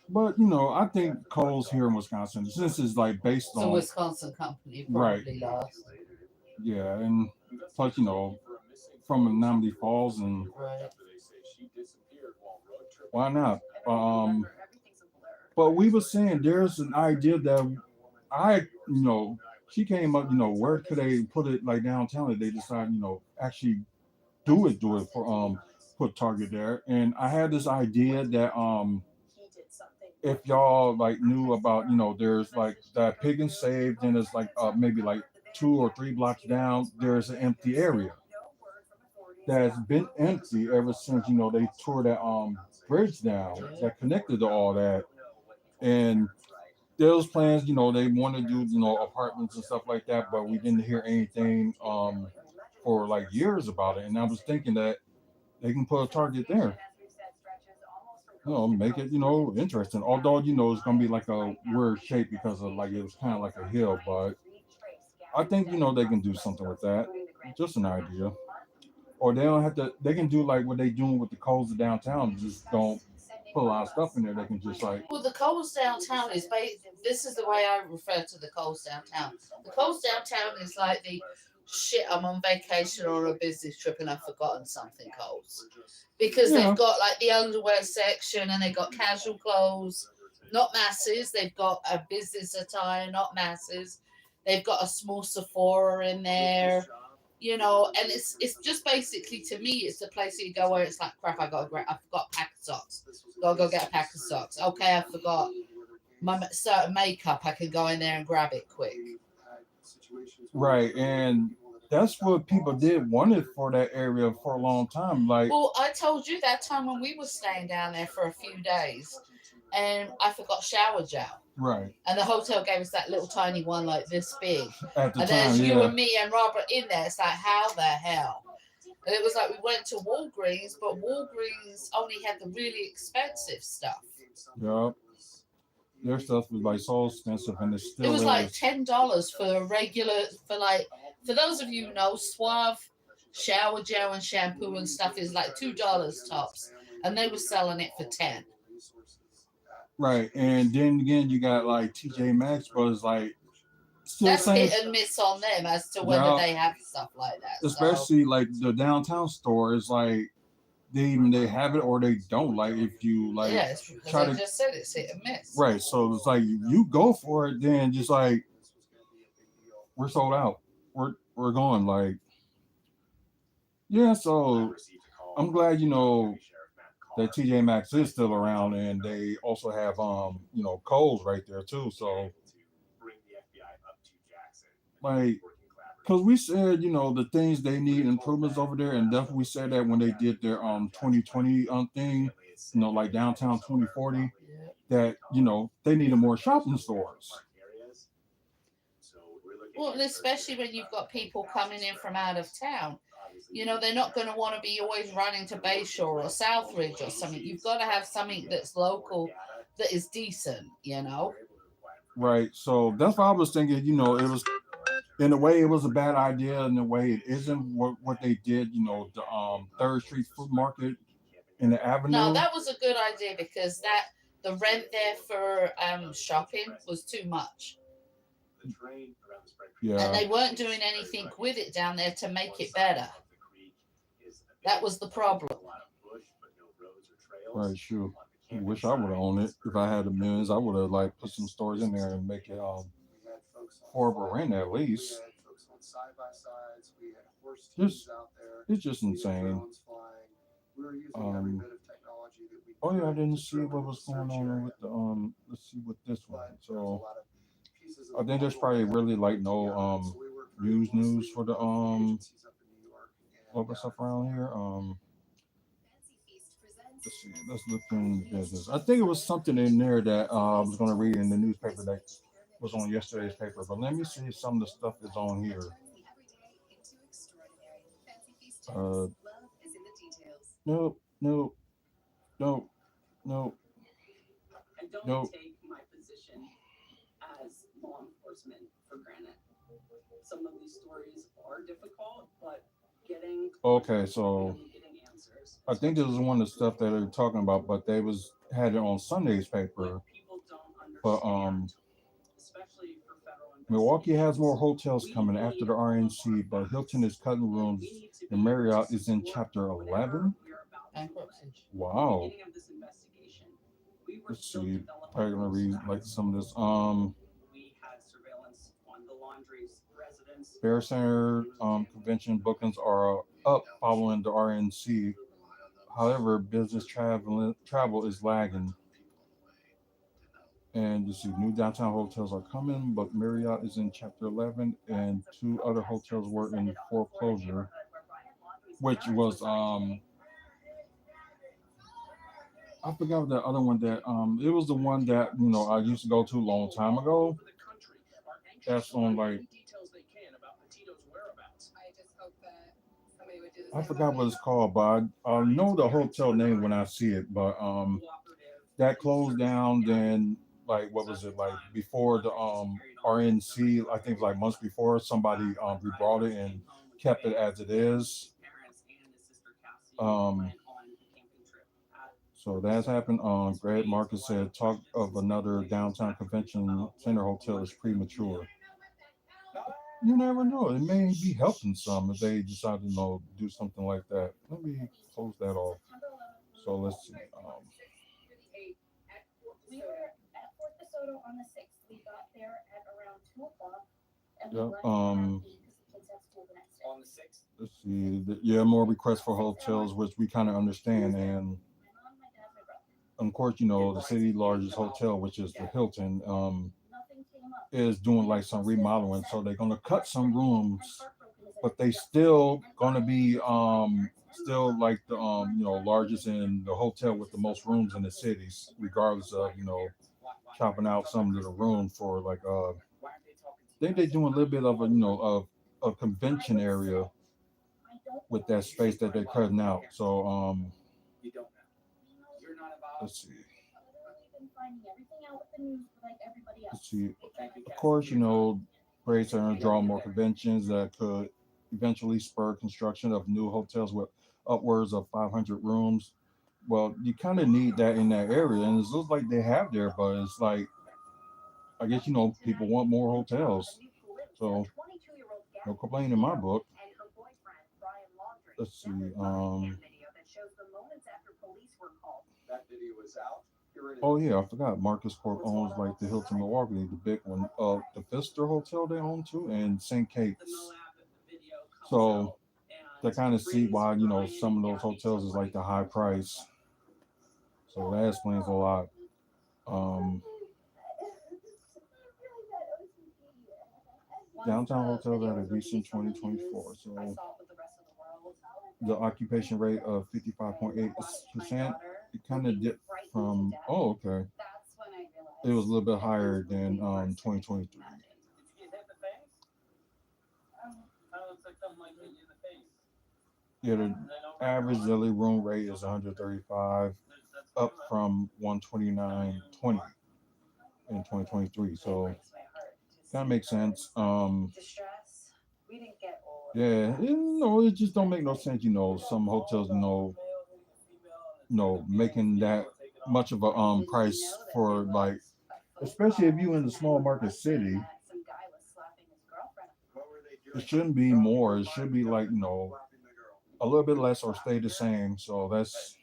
D: But I think Kohl's here in Wisconsin, since it's like based
B: It's a
D: on
B: Wisconsin company,
D: Right.
B: probably last.
D: yeah, and plus from Menominee Falls, and
B: Right.
D: why not?
A: Everything's a blur. Everything's a blur.
D: But we were saying there's an idea that she came up, where could they put it like downtown? That they decide, actually do it for put Target there. And I had this idea that if y'all like knew about, there's like that Pig and Save, then it's like maybe like 2 or 3 blocks down, there's an empty area that's been empty ever since they tore that bridge down that connected to all that. And those plans, they want to do apartments and stuff like that, but we didn't hear anything for like years about it. And I was thinking that they can put a Target there, make it interesting. Although it's gonna be like a weird shape because of like it was kind of like a hill, but I think they can do something with that. Just an idea. Or they don't have to. They can do like what they doing with the Coles of downtown. Just don't put a lot of stuff in there. They can just like
B: Well, the Coles downtown is this is the way I refer to the Coles downtown. The Coles downtown is like the shit. I'm on vacation or on a business trip and I've forgotten something. Coles, because
D: yeah,
B: they've got like the underwear section and they've got casual clothes, not masses. They've got a business attire, not masses. They've got a small Sephora in there. And it's just basically, to me, it's the place that you go where it's like, crap, I forgot a pack of socks. Gotta go get a pack of socks. Okay, I forgot my certain makeup. I can go in there and grab it quick.
D: right. And that's what people did wanted for that area for a long time. Like,
B: Well, I told you that time when we were staying down there for a few days, and I forgot shower gel.
D: right
B: And the hotel gave us that little tiny one like this big.
D: at the
B: And
D: time,
B: there's you
D: yeah,
B: and me and Robert in there. It's like, how the hell? And it was like we went to Walgreens, but Walgreens only had the really expensive stuff.
D: yeah. Their stuff was like so expensive, and it
B: It
D: still
B: was
D: is.
B: like $10 for a regular, for those of you who know, Suave shower gel and shampoo and stuff is like $2 tops. And they were selling it for 10.
D: Right, and then again, you got like TJ Maxx, but it's like still
B: That's
D: same.
B: hit and miss on them as to whether
D: Yeah,
B: they have stuff like that. So,
D: especially like the downtown store is like they have it or they don't. Like if you like
B: yeah, it's because
D: try
B: I
D: to
B: just said it's hit and miss.
D: right, so it's like you go for it, then just like we're sold out. We're going like yeah. So I'm glad that TJ Maxx is still around, and they also have Kohl's right there too. So like, cause we said the things they need improvements over there, and definitely we said that when they did their 2020 thing, like downtown 2040,
B: Yeah.
D: that they needed more shopping stores.
B: Well, and especially when you've got people coming in from out of town. They're not going to want to be always running to Bayshore or Southridge or something. You've got to have something that's local, that is decent.
D: Right. So that's why I was thinking. It was in a way it was a bad idea. In a way it isn't what they did. The Third Street Food Market in the Avenue.
B: No, that was a good idea because the rent there for shopping was too much.
D: Yeah.
B: And they weren't doing anything with it down there to make it better. That was the problem.
D: Right. Sure. I wish I would have owned it. If I had the millions, I would have like put some stores in there and make it affordable rent at least. It's just insane. Oh yeah, I didn't see what was going on with the let's see with this one. So I think there's probably really like no news for the local stuff around here. Let's see, let's look in business. I think it was something in there that I was gonna read in the newspaper that was on yesterday's paper, but let me see if some of the stuff is on here. Nope, nope, nope, nope,
A: I don't
D: nope.
A: take my position as law enforcement for granted. Some of these stories are difficult, but getting
D: Okay, so
A: getting answers.
D: I think this is one of the stuff that they're talking about, but they had it on Sunday's paper.
A: People don't
D: But
A: understand, especially for federal
D: Milwaukee has more hotels
A: investigations.
D: coming after the RNC, but Hilton is cutting rooms, and Marriott is in Chapter 11.
B: Bankruptcy.
D: Wow.
A: Beginning of this investigation, we were
D: Let's
A: still
D: see.
A: developing
D: I'm gonna read like some of this.
A: We had surveillance on the laundry's residence.
D: Bear Center convention bookings are up following the RNC. However, business travel is lagging. And you see, new downtown hotels are coming, but Marriott is in Chapter 11, and two other hotels were in foreclosure, which was I forgot the other one that it was the one that I used to go to a long time ago. That's on like I forgot what it's called, but I know the hotel name when I see it. But that closed down. Then like what was it like before the RNC, I think like months before, somebody rebought it and kept it as it is. So that's happened. Greg Marcus said talk of another downtown convention center hotel is premature. You never know. It may be helping some if they decide to do something like that. Let me close that off. So let's see.
F: We were at Fort DeSoto on the 6th. We got there at around 2 o'clock. And we
D: Yep,
F: left around 8 because the kids had school the next day.
A: On the 6th.
D: let's see. Yeah, more requests for hotels, which we kind of understand. And
F: My mom, my dad, my brother.
D: of course, the city's largest hotel, which is the Hilton,
F: Nothing came up.
D: is doing like some remodeling. So they're gonna cut some rooms, but they still gonna be still like the largest in the hotel with the most rooms in the cities, regardless of chopping out some of the room for like I think they're doing a little bit of a convention area with that space that they're cutting out. So
A: You don't know. You're not involved.
D: let's see.
F: Been finding everything out with the news like everybody else.
D: Let's see. Of course, Grace are gonna draw more conventions that could eventually spur construction of new hotels with upwards of 500 rooms. Well, you kind of need that in that area, and it looks like they have there, but it's like, I guess people want more hotels, so no complaint in my book. Let's see.
A: That video is out. Here it is.
D: Oh yeah, I forgot. Marcus Corp owns like the Hilton Milwaukee, the big one, the Pfister Hotel they own too, and St. Kate's. So they kind of see why some of those hotels is like the high price. So that explains a lot. Downtown hotels at a decent 2024. So the occupation rate of 55.8%. It kind of dipped from okay. It was a little bit higher than 2023. Yeah, the average daily room rate is 135, up from 129.20 in 2023. So kind of makes sense. Yeah, it just don't make no sense. Some hotels, making that much of a price for like, especially if you in a small market city. It shouldn't be more. It should be like a little bit less or stay the same. So that's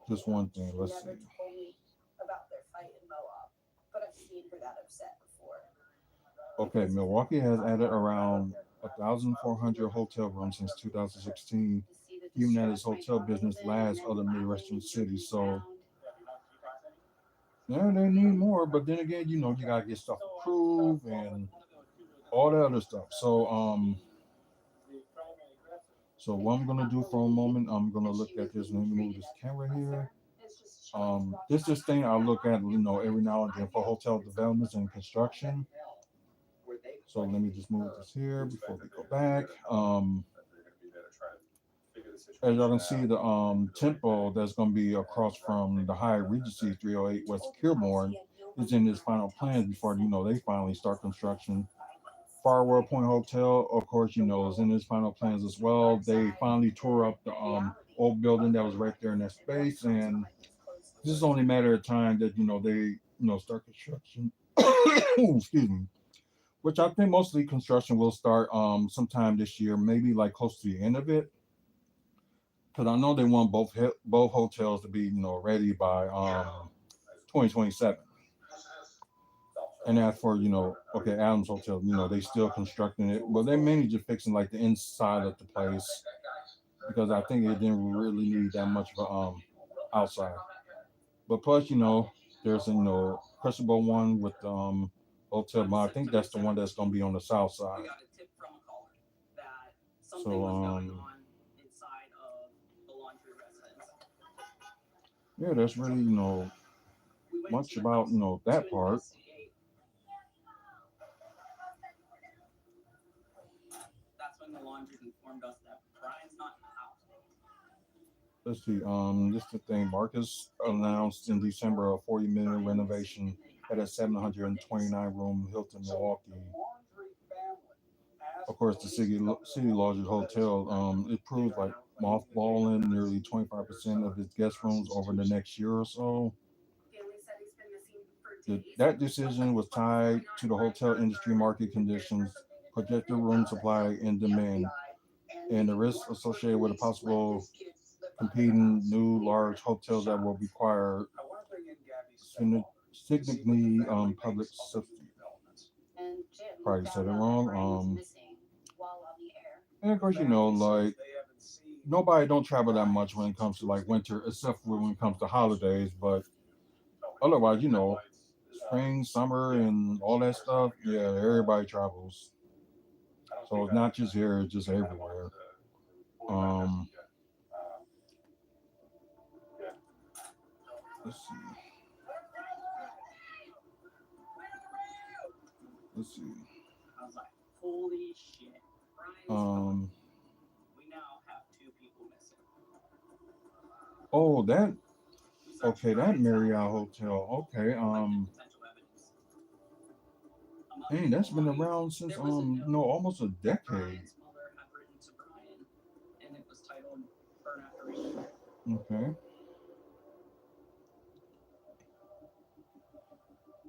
D: just one thing. Let's see. Okay, Milwaukee has added around 1,400 hotel rooms since 2016, even as its hotel business lags other Midwestern cities. So yeah, they need more, but then again, you gotta get stuff approved and all that other stuff. So what I'm gonna do for a moment, I'm gonna look at this. Let me move this camera here. This is thing I look at, every now and then for hotel developments and construction. So let me just move this here before we go back. As y'all can see, the temple that's going to be across from the Hyatt Regency 308 West Kilbourne is in its final plans before they finally start construction. Farwell Point Hotel, of course, is in its final plans as well. They finally tore up the old building that was right there in that space, and this is only a matter of time that they start construction. Excuse me. Which I think mostly construction will start sometime this year, maybe like close to the end of it. Because I know they want both hotels to be ready by 2027. And as for Adams Hotel, they still constructing it, but they're mainly just fixing like the inside of the place because I think it didn't really need that much of outside. But plus, there's a crushable one with hotel, but I think that's the one that's gonna be on the south side. So yeah, that's really much about that part.
A: That's when the laundry informed us that Brian's not in the house.
D: Let's see. This is the thing. Marcus announced in December a $40 million renovation at a 729 room Hilton Milwaukee. Of course, the city largest hotel. It proved like mothballing nearly 25% of its guest rooms over the next year or so. That decision was tied to the hotel industry market conditions, projected room supply and demand, and the risks associated with a possible competing new large hotels that will require significantly public subsidy. Probably said it wrong. And of course, like nobody don't travel that much when it comes to like winter, except for when it comes to holidays. But otherwise, spring, summer, and all that stuff, yeah, everybody travels. So it's not just here; it's just everywhere. Um, let's see. Let's see.
A: I was like, holy shit. We now have 2 people missing.
D: Oh, that Marriott hotel. Okay. Dang, that's been around since almost a decade.
A: And it was titled Burn After Reading.
D: Okay.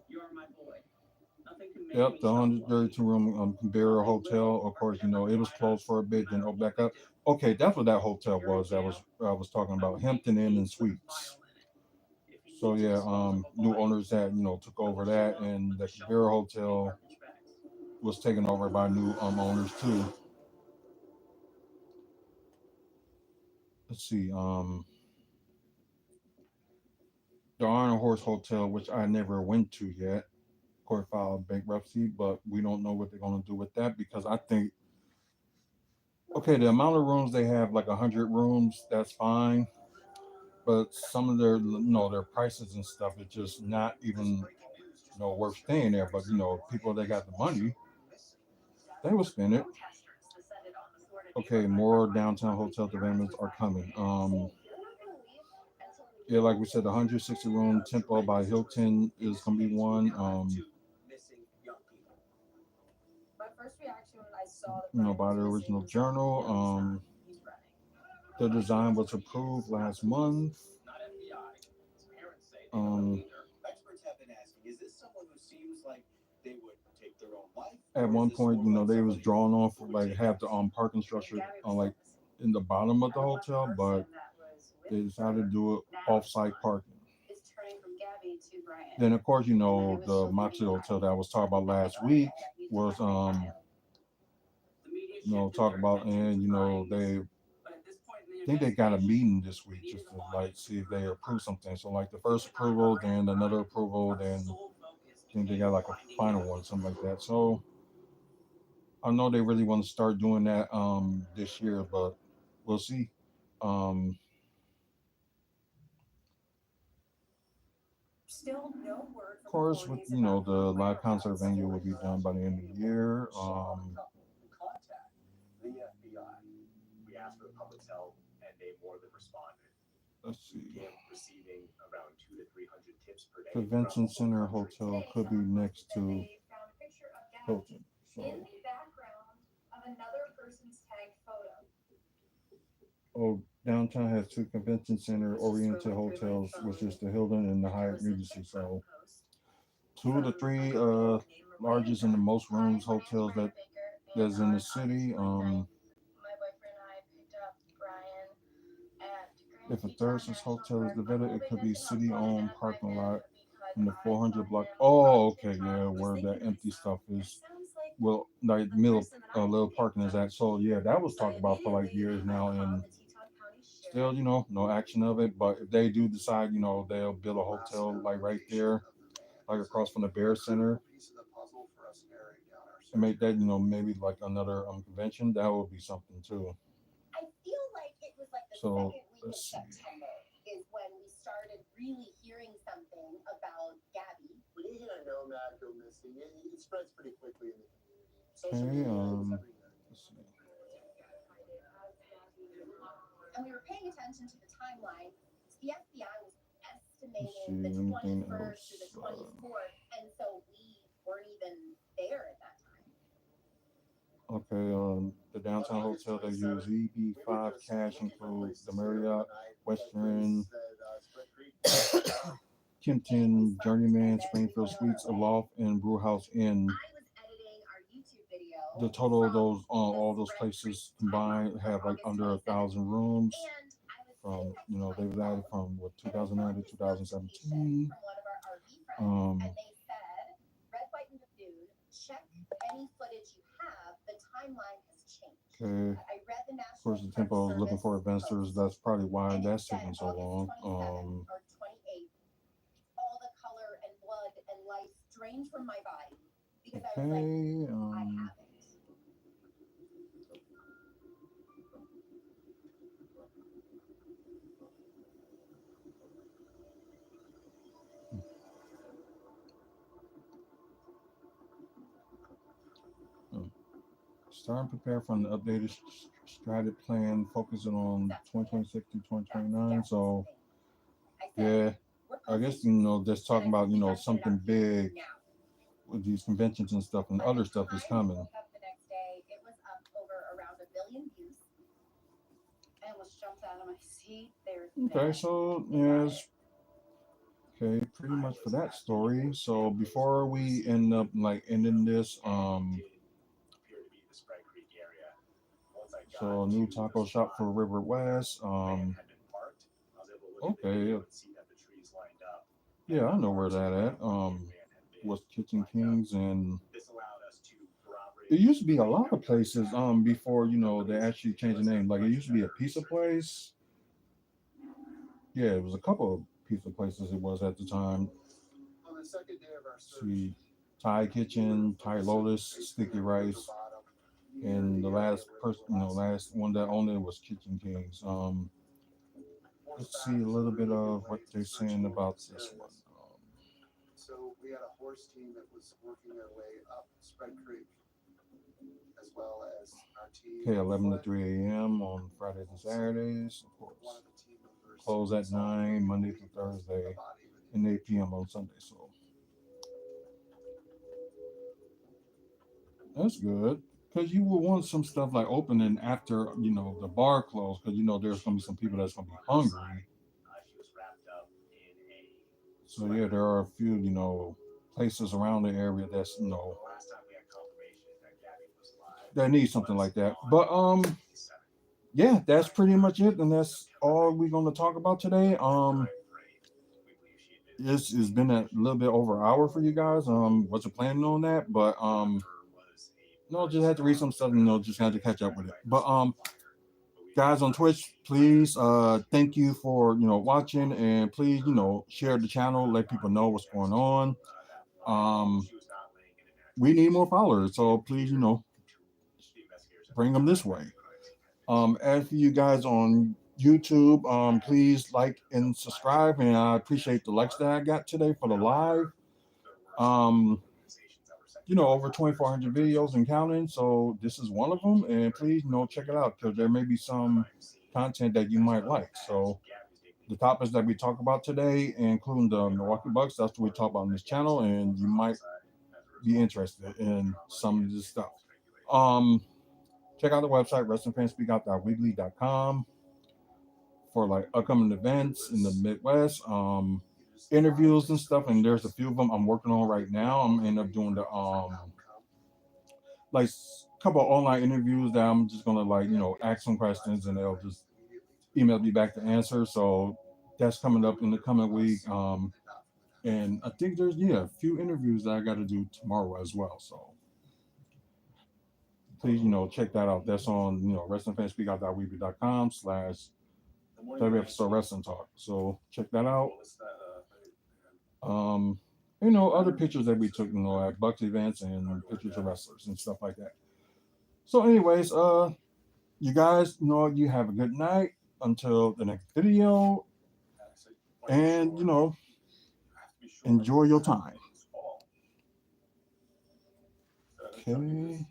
A: You are my boy. Nothing can make
D: Yep,
A: me
D: the
A: stop
D: 132 room Canberra hotel. Of course, it was closed for a bit, then opened back up. Okay, that's what that hotel was. That was I was talking about Hampton Inn and Suites. So yeah, new owners that took over that, and the Canberra hotel was taken over by new owners too. Let's see, the Iron Horse Hotel, which I never went to yet, court filed bankruptcy, but we don't know what they're going to do with that because I think, okay, the amount of rooms they have, like 100 rooms, that's fine, but some of their prices and stuff is just not even worth staying there. But people that got the money, they will spend it. Okay, more downtown hotel developments are coming. Yeah, like we said, the 160 room Tempo by Hilton is gonna be one.
E: My first reaction when I saw
D: By the original journal. The design was approved last month.
C: Experts have been asking, is this someone who seems like they would take their own life?
D: At one point, they was drawn off like have the parking structure on like in the bottom of the hotel, but they decided to do it off-site parking. Then of course, the Moxie Hotel that I was talking about last week was talk about, and they think they got a meeting this week just to like see if they approve something. So like the first approval, then another approval, then I think they got like a final one, something like that. So I know they really want to start doing that this year, but we'll see. Um,
E: Still no word
D: of course, with the live concert venue will be done by the end of the year.
C: Contact the FBI. We asked for the public's help, and they more than responded.
D: Let's see.
C: Began receiving around 200 to 300 tips per day.
D: Convention Center Hotel could be next to Hilton. So.
F: In the background of another person's tagged photo.
D: Oh, downtown has 2 convention center oriented hotels, which is the Hilton and the Hyatt Regency. So 2 to 3 largest and the most rooms hotels that's in the city. If a third such hotel is developed, it could be city-owned parking lot in the 400 block. Oh, okay, yeah, where that empty stuff is. Well, like middle little parking is at. So yeah, that was talked about for like years now, and still, no action of it. But if they do decide, they'll build a hotel like right there, like across from the Bear Center, and make that, maybe like another convention. That would be something too.
F: I feel like it was like the
D: So
F: second week of September is when we started really hearing something about Gabby.
C: When you hear a nomad go missing, it spreads pretty quickly in the community.
D: Let's see.
F: And we were paying attention to the timeline. The FBI was estimating
D: Let's see,
F: the
D: anything
F: 21st to the
D: else?
F: 24th, and And so we weren't even there at that time.
D: Okay, the downtown hotel they use EB5 cash includes the Marriott, Western, Kimpton, Journeyman, Springfield Suites, Aloft, and Brewhouse Inn.
F: I was editing our YouTube video.
D: The total of those all those places combined have like under 1,000 rooms. From they was added from what 2009 to 2017.
F: And they said, Red, White, and Lagoon, check any footage you have. The timeline has changed.
D: Okay.
F: I read the
D: Of course, the tempo is looking for investors. That's probably why that's taking so long.
F: Or 28th, all the color and blood and life drained from my body because I was like, I have it.
D: Starting to prepare for an updated strategic plan focusing on 2026 to 2029. So, yeah, I guess, just talking about, something big with these conventions and stuff and other stuff is coming.
F: The next day, it was up over around 1 billion views. I almost jumped out of my seat.
D: Okay, so, yes. Okay, pretty much for that story. So before we end up ending this, so new taco shop for River West. Okay. Yeah, I know where that at. Was Kitchen Kings, and it used to be a lot of places before they actually changed the name. Like it used to be a pizza place. Yeah, it was a couple of pizza places it was at the time.
G: On the second day of our
D: See, Thai Kitchen, Thai Lotus, Sticky Rice, and the last last one that owned it was Kitchen Kings. Let's see a little bit of what they're saying about this one.
G: So we had a horse team that was working their way up Spread Creek, as well as our team.
D: Okay, 11 to 3 a.m. on Fridays and Saturdays, of course. Close at 9 Monday through Thursday, and 8 p.m. on Sunday. So that's good. Because you will want some stuff like opening after, the bar closed. Because, there's going to be some people that's going to be hungry. So, yeah, there are a few, places around the area that's, that need something like that. But, yeah, that's pretty much it. And that's all we're going to talk about today. This has been a little bit over an hour for you guys. Wasn't planning on that. But, no, just had to read some stuff and just had to catch up with it. But guys on Twitch, please thank you for watching, and please share the channel, let people know what's going on. We need more followers, so please bring them this way. As for you guys on YouTube, please like and subscribe, and I appreciate the likes that I got today for the live. Over 2,400 videos and counting. So this is one of them. And please, check it out because there may be some content that you might like. So the topics that we talk about today, including the Milwaukee Bucks, that's what we talk about on this channel. And you might be interested in some of this stuff. Check out the website, WrestlingFansSpeakOut.weebly.com for upcoming events in the Midwest. Interviews and stuff, and there's a few of them I'm working on right now. I'm end up doing the couple of online interviews that I'm just gonna ask some questions and they'll just email me back the answer. So that's coming up in the coming week. And I think there's a few interviews that I got to do tomorrow as well. So please check that out. That's on WrestlingFansSpeakOut.weebly.com/WFSO Wrestling Talk. So check that out. Other pictures that we took, at Bucks events and pictures of wrestlers and stuff like that. So anyways, you guys you have a good night until the next video, and enjoy your time. Okay.